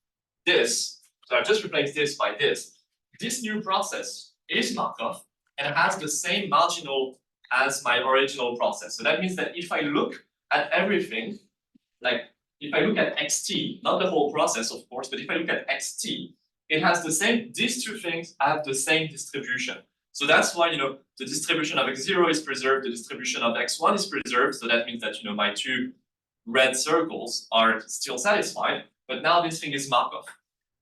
this. So I've just replaced this by this. This new process is Markov and has the same marginal as my original process. So that means that if I look at everything, like if I look at xt, not the whole process, of course, but if I look at xt, it has the same, these 2 things have the same distribution. So that's why, the distribution of x0 is preserved, the distribution of x1 is preserved. So that means that, my 2 red circles are still satisfied, but now this thing is Markov.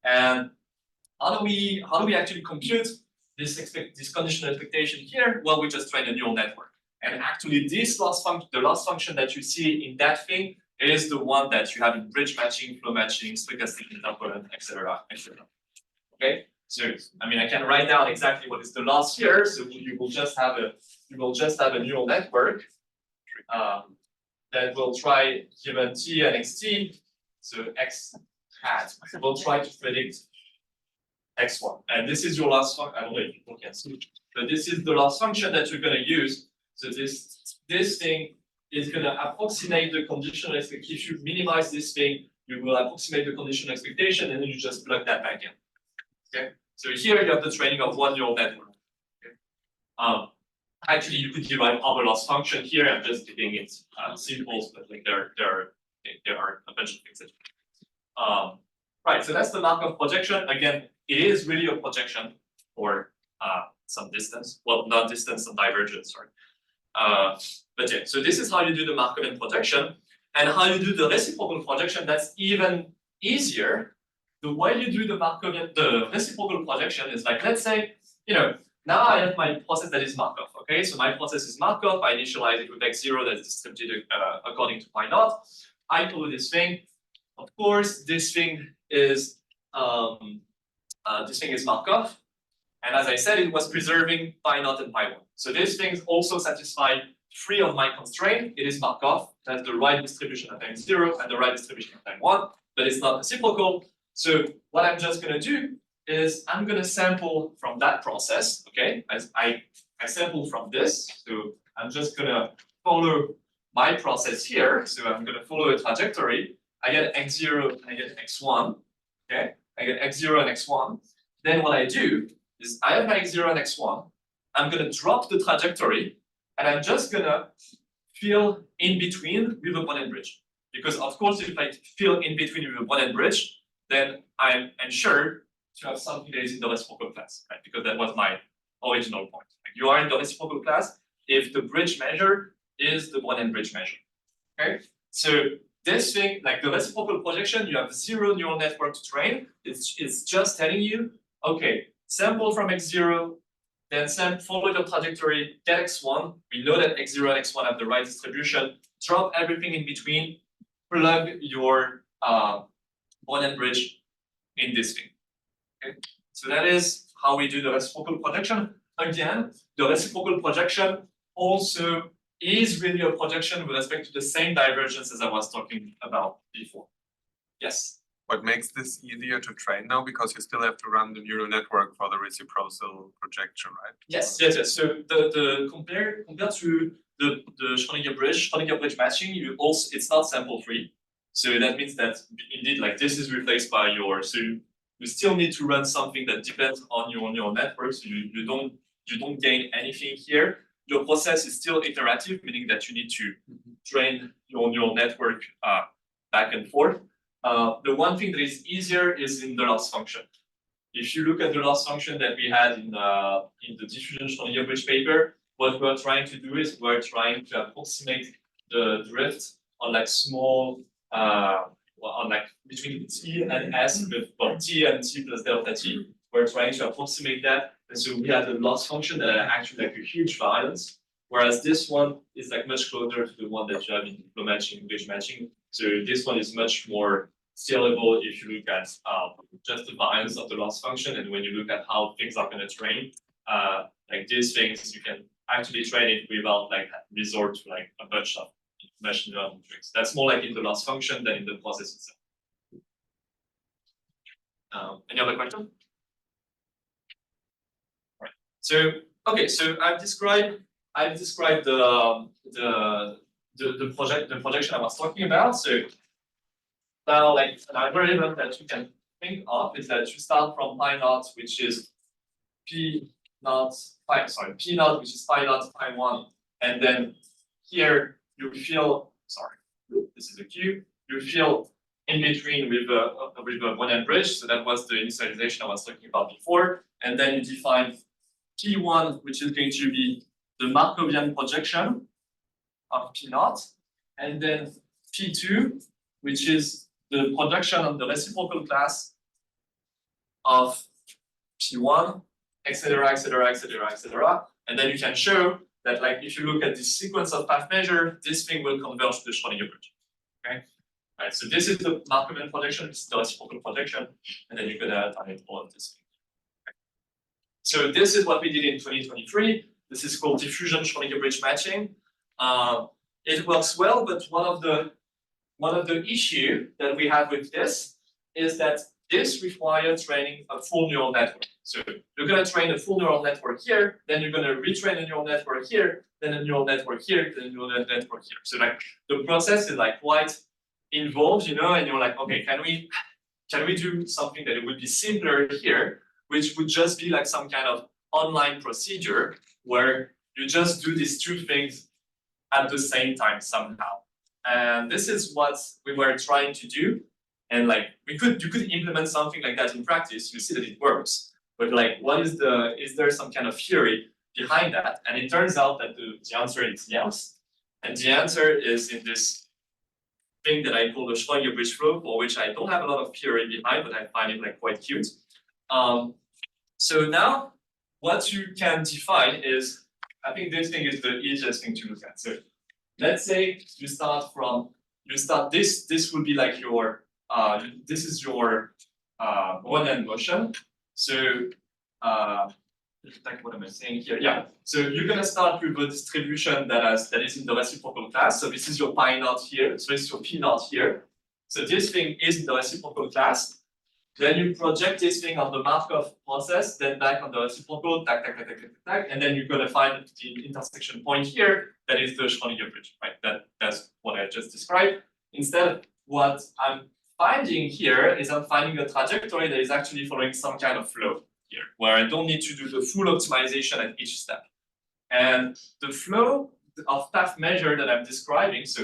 And how do we actually compute this conditional expectation here? Well, we just train a neural network. And actually the loss function that you see in that thing is the one that you have in bridge matching, flow matching, stochastic interpolation, etc., etc. Okay, so I can write down exactly what is the loss here. So you will just have a neural network that will try, given t and xt, so x hat will try to predict x1, and this is your loss function. I don't know if people can see, but this is the loss function that you're going to use. So this thing is going to approximate the conditional expectation. If you minimize this thing, you will approximate the conditional expectation, and then you just plug that back in. Okay, so here you have the training of 1 neural network. Okay. Actually, you could derive other loss function here. I'm just keeping it simple, but like there are a bunch of things that. Right, so that's the Markov projection. Again, it is really a projection for some distance. Well, not distance, some divergence, sorry. But yeah, so this is how you do the Markovian projection, and how you do the reciprocal projection. That's even easier. The way you do the reciprocal projection is like, let's say, now I have my process that is Markov. Okay, so my process is Markov. I initialize it with x0 that's distributed according to pi naught. I call this thing. Of course, this thing is Markov. And as I said, it was preserving pi naught and pi 1. So these things also satisfy 3 of my constraint. It is Markov. That's the right distribution at time 0 and the right distribution at time 1. But it's not reciprocal. So what I'm just going to do is I'm going to sample from that process. Okay, as I sample from this. So I'm just going to follow my process here. So I'm going to follow a trajectory. I get x0 and I get x1. Okay, I get x0 and x1. Then what I do is I have my x0 and x1. I'm going to drop the trajectory, and I'm just going to fill in between with a one-end bridge. Because of course, if I fill in between with a one-end bridge, then I'm ensured to have something that is in the reciprocal class, right? Because that was my original point. Like you are in the reciprocal class if the bridge measure is the one-end bridge measure. Okay, so this thing, like the reciprocal projection, you have 0 neural network to train. It's just telling you, okay, sample from x0, then follow your trajectory, get x1. We know that x0 and x1 have the right distribution. Drop everything in between, plug your one-end bridge in this thing. Okay, so that is how we do the reciprocal projection. Again, the reciprocal projection also is really a projection with respect to the same divergence as I was talking about before. Yes? What makes this easier to train now? Because you still have to run the neural network for the reciprocal projection, right? Yes, yes, yes. So compared to the Schrodinger Bridge Matching, it's not sample free. So that means that indeed, like this is replaced by your. So you still need to run something that depends on your neural network. So you don't gain anything here. Your process is still iterative, meaning that you need to train your neural network back and forth. The one thing that is easier is in the loss function. If you look at the loss function that we had in the diffusion Schrodinger Bridge paper, what we're trying to do is we're trying to approximate the drift on like small, on like between t and s, with t and t plus delta t. We're trying to approximate that. And so we have a loss function that are actually like a huge variance, whereas this one is like much closer to the one that you have in flow matching, bridge matching. So this one is much more scalable if you look at just the variance of the loss function. And when you look at how things are going to train, like these things, you can actually train it without like resort to like a bunch of machine learning tricks. That's more like in the loss function than in the process itself. Any other question? Right. So okay, so I've described the projection I was talking about. So now, like an algorithm that you can think of is that you start from pi naught, which is p naught, which is pi naught, pi 1, and then here you fill. Sorry, this is a Q. You fill in between with a one-end bridge. So that was the initialization I was talking about before, and then you define P1, which is going to be the Markovian projection of P naught, and then P2, which is the projection of the reciprocal class of P1, etc., etc., etc., etc. And then you can show that, like, if you look at this sequence of path measure, this thing will converge to the Schrodinger bridge. Okay, right. So this is the Markovian projection, this is the reciprocal projection, and then you can add all of this. Okay. So this is what we did in 2023. This is called diffusion Schrodinger Bridge Matching. It works well, but one of the issue that we have with this is that this requires training a full neural network. So you're going to train a full neural network here, then you're going to retrain a neural network here, then a neural network here, then a neural network here. So like the process is like quite involved, you know, and you're like, okay, can we do something that it would be simpler here, which would just be like some kind of online procedure where you just do these two things at the same time somehow. And this is what we were trying to do. And like you could implement something like that in practice, you see that it works. But like is there some kind of theory behind that? And it turns out that the answer is yes. And the answer is in this thing that I call the Schrodinger Bridge Flow, for which I don't have a lot of theory behind, but I find it like quite cute. So now what you can define is, I think this thing is the easiest thing to look at. So let's say you start this would be like your this is your one-end motion. So like what am I saying here? Yeah. So you're gonna start with a distribution that is in the reciprocal class. So this is your pi naught here. So this is your p naught here. So this thing is in the reciprocal class. Then you project this thing on the Markov process, then back on the reciprocal, tack, tack, tack, tack, tack, tack, and then you're gonna find the intersection point here. That is the Schrodinger bridge, right? That's what I just described. Instead, what I'm finding here is I'm finding a trajectory that is actually following some kind of flow here, where I don't need to do the full optimization at each step. And the flow of path measure that I'm describing, so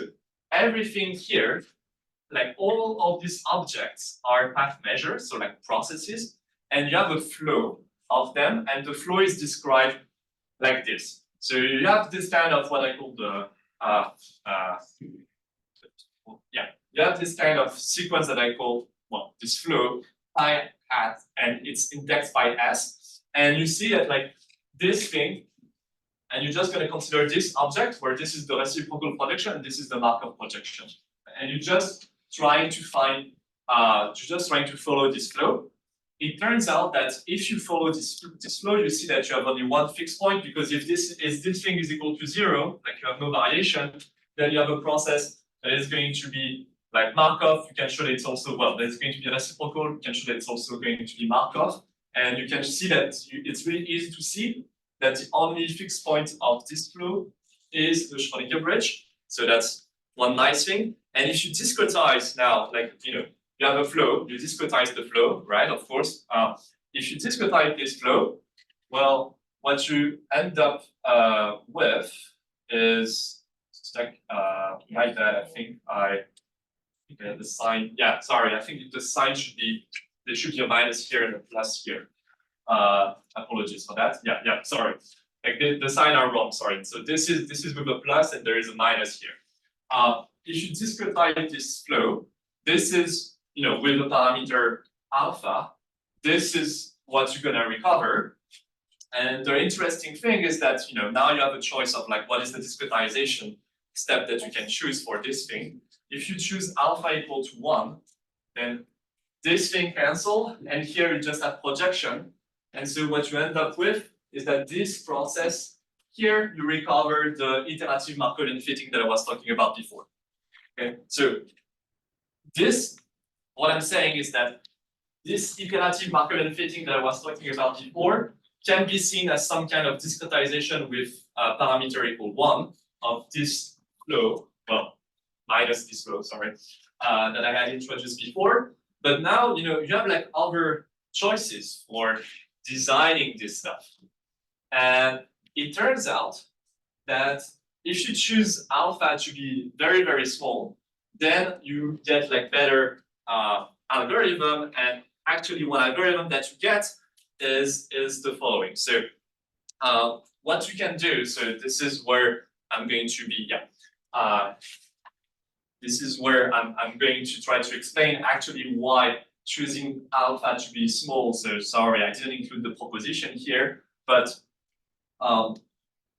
everything here, like all of these objects are path measures, so like processes, and you have a flow of them, and the flow is described like this. So you have this kind of what I call the you have this kind of sequence that I call, well, this flow pi hat, and it's indexed by s, and you see that like this thing, and you're just going to consider this object where this is the reciprocal projection and this is the Markov projection, and you're just trying to find, trying to follow this flow. It turns out that if you follow this flow, you see that you have only one fixed point, because if this thing is equal to 0, like you have no variation, then you have a process that is going to be like Markov. You can show that it's also, well, there's going to be reciprocal. You can show that it's also going to be Markov. And you can see that it's really easy to see that the only fixed point of this flow is the Schrodinger bridge. So that's one nice thing. And if you discretize now, like, you have a flow, you discretize the flow, right? Of course. If you discretize this flow, well, what you end up with is like like that. I think the sign. Yeah, sorry. I think the sign should be, there should be a minus here and a plus here. Apologies for that. Yeah. Sorry. Like the sign are wrong. Sorry. So this is with a plus and there is a minus here. If you discretize this flow, this is, with a parameter alpha, this is what you're gonna recover. And the interesting thing is that, now you have a choice of like, what is the discretization step that you can choose for this thing. If you choose alpha equal to 1, then this thing cancel, and here you just have projection. And so what you end up with is that this process here, you recover the iterative Markovian fitting that I was talking about before. Okay, so what I'm saying is that this iterative Markovian fitting that I was talking about before can be seen as some kind of discretization with a parameter equal 1 of this flow, well, minus this flow, sorry, that I had introduced before. But now, you have like other choices for designing this stuff. And it turns out that if you choose alpha to be very, very small, then you get like better algorithm. And actually one algorithm that you get is the following. So what you can do, so this is where I'm going to be, this is where I'm going to try to explain actually why choosing alpha to be small. So sorry, I didn't include the proposition here, but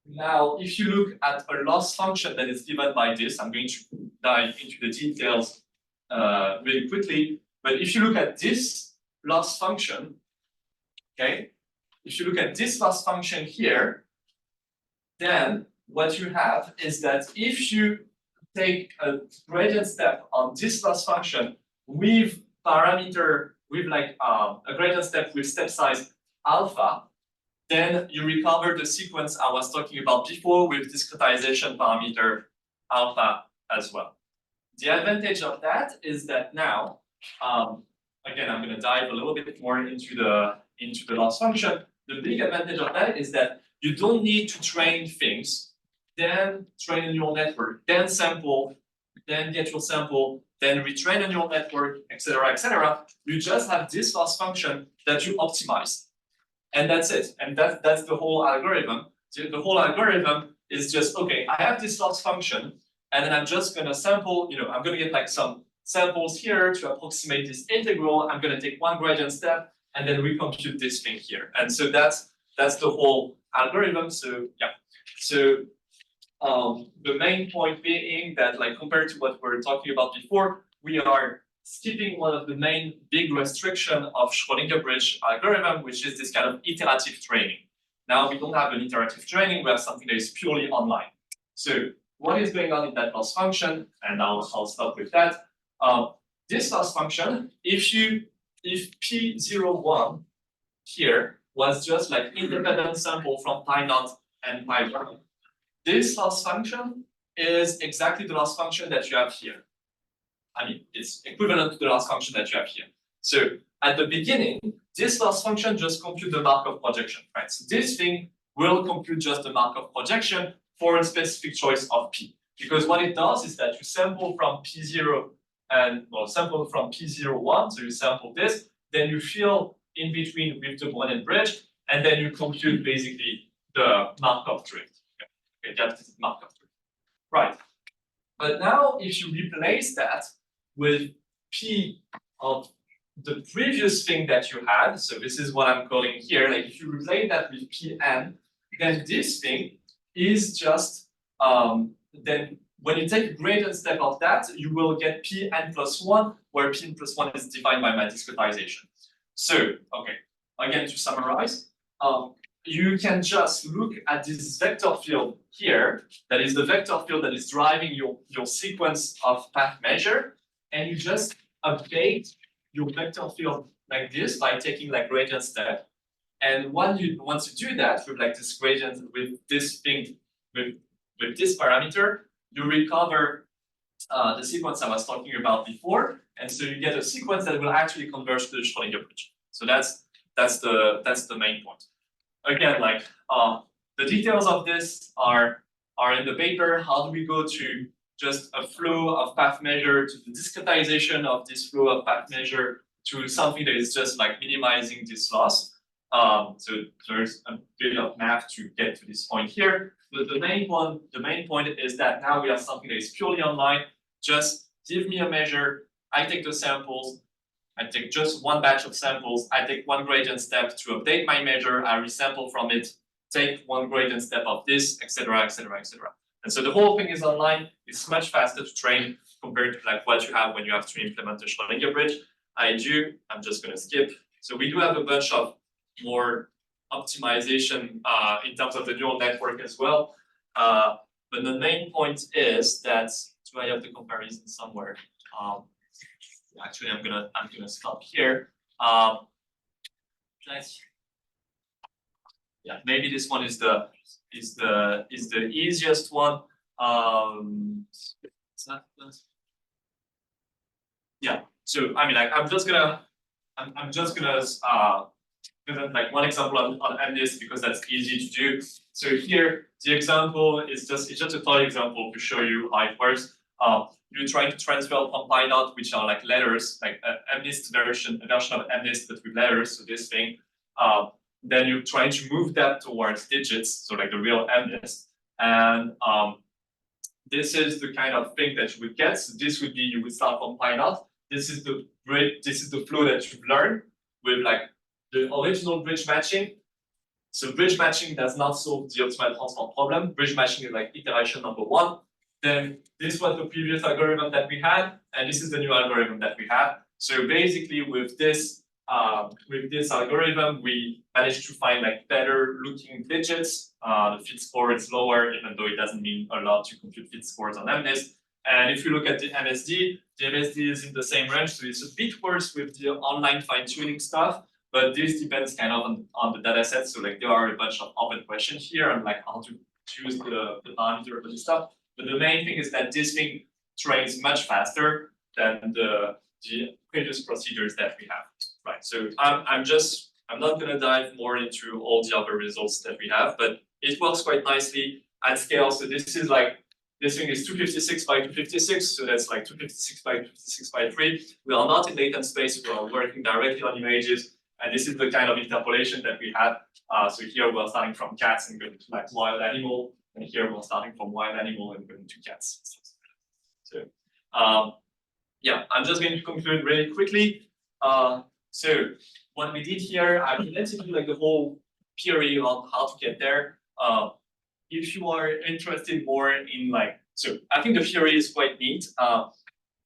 now if you look at a loss function that is given by this, I'm going to dive into the details really quickly. But if you look at this loss function, okay, if you look at this loss function here, then what you have is that if you take a gradient step on this loss function with parameter, with like a gradient step with step size alpha, then you recover the sequence I was talking about before with discretization parameter alpha as well. The advantage of that is that now, again, I'm going to dive a little bit more into the loss function. The big advantage of that is that you don't need to train things, then train a neural network, then sample, then get your sample, then retrain a neural network, etc., etc. You just have this loss function that you optimize. And that's it. And that's the whole algorithm. The whole algorithm is just, okay, I have this loss function, and then I'm just going to sample, I'm going to get like some samples here to approximate this integral. I'm going to take one gradient step and then recompute this thing here. And so that's the whole algorithm. So yeah. So the main point being that, like, compared to what we were talking about before, we are skipping one of the main big restriction of Schrodinger bridge algorithm, which is this kind of iterative training. Now we don't have an interactive training, we have something that is purely online. So what is going on in that loss function? And I'll stop with that. This loss function, if P01 here was just like independent sample from pi0 and pi1, this loss function is exactly the loss function that you have here. I mean, it's equivalent to the loss function that you have here. So at the beginning, this loss function just computes the Markov projection, right? So this thing will compute just the Markov projection for a specific choice of P. Because what it does is that you sample from P0 and, well, sample from P01, so you sample this, then you fill in between with the Born bridge, and then you compute basically the Markov drift. Okay, that's Markov drift. Right. But now if you replace that with P of the previous thing that you had, so this is what I'm calling here, like if you replace that with Pn, then this thing is just, then when you take a gradient step of that, you will get Pn plus 1, where Pn plus 1 is defined by my discretization. So, okay, again, to summarize, you can just look at this vector field here, that is the vector field that is driving your sequence of path measure, and you just update your vector field like this by taking like gradient step. And once you do that with like this gradient, with this thing, with this parameter, you recover the sequence I was talking about before, and so you get a sequence that will actually converge to the Schrodinger bridge. So that's the main point. Again, like the details of this are in the paper. How do we go to just a flow of path measure to the discretization of this flow of path measure to something that is just like minimizing this loss? So there's a bit of math to get to this point here. But the main point is that now we have something that is purely online. Just give me a measure. I take the samples. I take just one batch of samples. I take one gradient step to update my measure. I resample from it. Take one gradient step of this, etc., etc., etc. And so the whole thing is online. It's much faster to train compared to like what you have when you have to implement the Schrodinger bridge. I'm just going to skip. So we do have a bunch of more optimization in terms of the neural network as well. But the main point is that, do I have the comparison somewhere? Actually, I'm gonna stop here. Yeah, maybe this one is the easiest one. Yeah. So I mean, like I'm just gonna present like one example on MNIST because that's easy to do. So here, the example is just a toy example to show you how it works. You're trying to transfer from pi0, which are like letters, like a version of MNIST but with letters, so this thing. Then you're trying to move that towards digits, so like the real MNIST. And this is the kind of thing that you would get. So this would be, you would start from pi0. This is the flow that you've learned with like the original bridge matching. So bridge matching does not solve the optimal transform problem. Bridge matching is like iteration number 1. Then this was the previous algorithm that we had, and this is the new algorithm that we have. So basically, with this algorithm, we managed to find like better looking digits. The fit score is lower, even though it doesn't mean a lot to compute fit scores on MNIST. And if you look at the MSD is in the same range, so it's a bit worse with the online fine-tuning stuff. But this depends kind of on the data set. So like there are a bunch of open questions here on like how to choose the parameter for this stuff. But the main thing is that this thing trains much faster than the previous procedures that we have, right? So I'm not going to dive more into all the other results that we have, but it works quite nicely at scale. So this thing is 256 by 256, so that's like 256 by 256 by 3. We are not in latent space. We are working directly on images, and this is the kind of interpolation that we have. So here we're starting from cats and going to like wild animal. And here we're starting from wild animal and going to cats. So yeah, I'm just going to conclude really quickly. So what we did here, I presented you like the whole theory on how to get there. If you are interested more in like, so I think the theory is quite neat.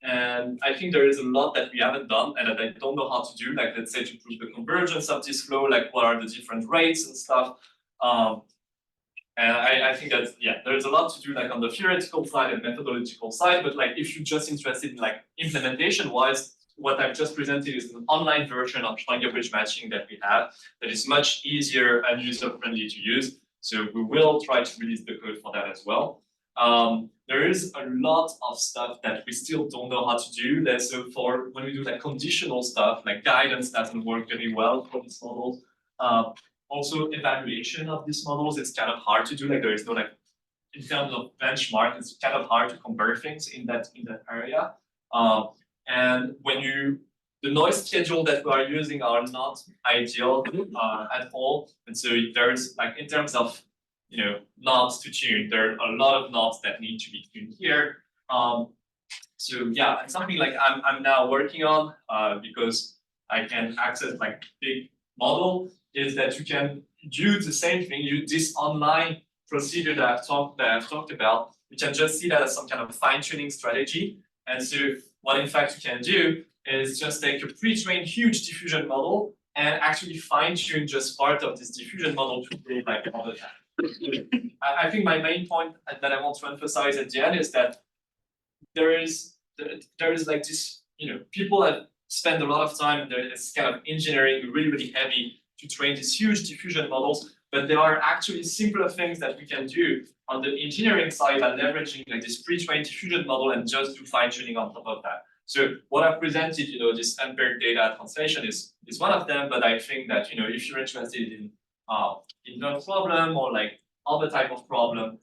And I think there is a lot that we haven't done and that I don't know how to do. Like let's say to prove the convergence of this flow, like what are the different rates and stuff. And I think that, yeah, there's a lot to do like on the theoretical side and methodological side, but like if you're just interested in like implementation wise, what I've just presented is an online version of Schrodinger Bridge Matching that we have that is much easier and user-friendly to use. So we will try to release the code for that as well. There is a lot of stuff that we still don't know how to do. So for when we do like conditional stuff, like guidance doesn't work very well for these models. Also, evaluation of these models, it's kind of hard to do. Like there is no like, in terms of benchmark, it's kind of hard to compare things in that area. And when the noise schedule that we are using are not ideal at all. And so there's like in terms of knobs to tune, there are a lot of knobs that need to be tuned here. So yeah, it's something like I'm now working on because I can access like big model. Is that you can do the same thing, use this online procedure that I've talked about. You can just see that as some kind of fine-tuning strategy. And so what in fact you can do is just take a pre-trained huge diffusion model and actually fine-tune just part of this diffusion model to create like all the time. I think my main point that I want to emphasize at the end is that there is like this, people have spent a lot of time, it's kind of engineering really, really heavy to train these huge diffusion models, but there are actually simpler things that we can do on the engineering side by leveraging like this pre-trained diffusion model and just do fine-tuning on top of that. So what I've presented, this unpaired data translation is one of them, but I think that if you're interested in no problem or like other type of problem,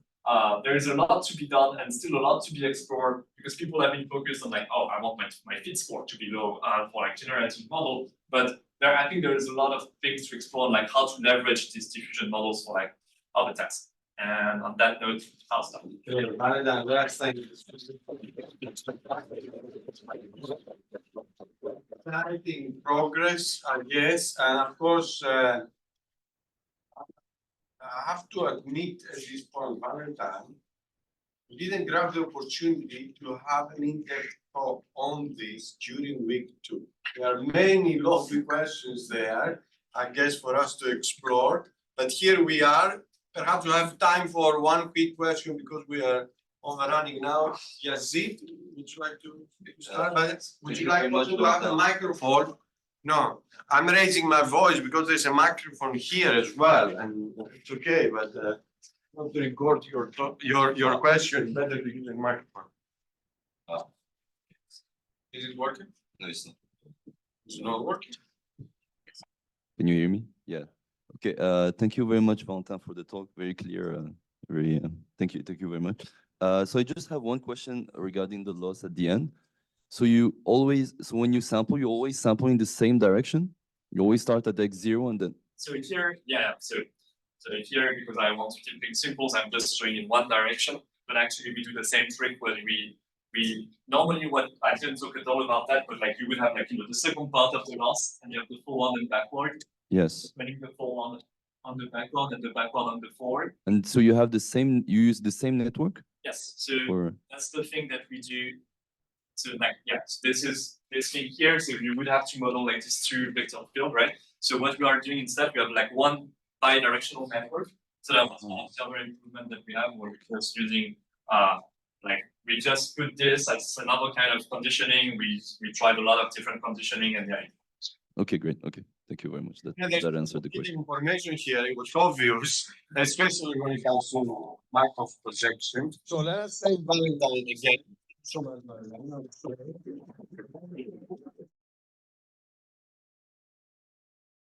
there is a lot to be done and still a lot to be explored because people have been focused on like, oh, I want my fit score to be low for like generative model, but I think there is a lot of things to explore, like how to leverage these diffusion models for like other tasks. And on that note, I'll stop. Exciting progress, I guess, and of course, I have to admit at this point, Valentine, we didn't grab the opportunity to have an in-depth talk on this during week 2. There are many lovely questions there, I guess, for us to explore. But here we are. Perhaps we have time for one quick question because we are overrunning now. Yazid, would you like to start? Would you like to have a microphone? No, I'm raising my voice because there's a microphone here as well, and it's okay. But want to record your question, better to use a microphone. Is it working? No, it's not. It's not working. Can you hear me? Yeah. Okay. Thank you very much, Valentin, for the talk. Very clear. Thank you. Thank you very much. So I just have one question regarding the loss at the end. So when you sample, you always sample in the same direction. You always start at x0 and then. So here, yeah. So here, because I want to keep things simple, I'm just showing in one direction. But actually, we do the same trick where we normally, what I didn't talk at all about that, but like you would have like the second part of the loss, and you have the forward and backward. Yes. Putting the forward on the backward and the backward on the forward. And so you have you use the same network? Yes. So that's the thing that we do. So like, yeah, so this is this thing here. So you would have to model like this 2 vector field, right? So what we are doing instead, we have like one bi-directional network. So that was the other improvement that we have, where we're just using like we just put this as another kind of conditioning. We tried a lot of different conditioning, and yeah. Okay, great. Okay, thank you very much. That answered the question. Information here, it was obvious, especially when it comes to Markov projection. So let us say Valentine again.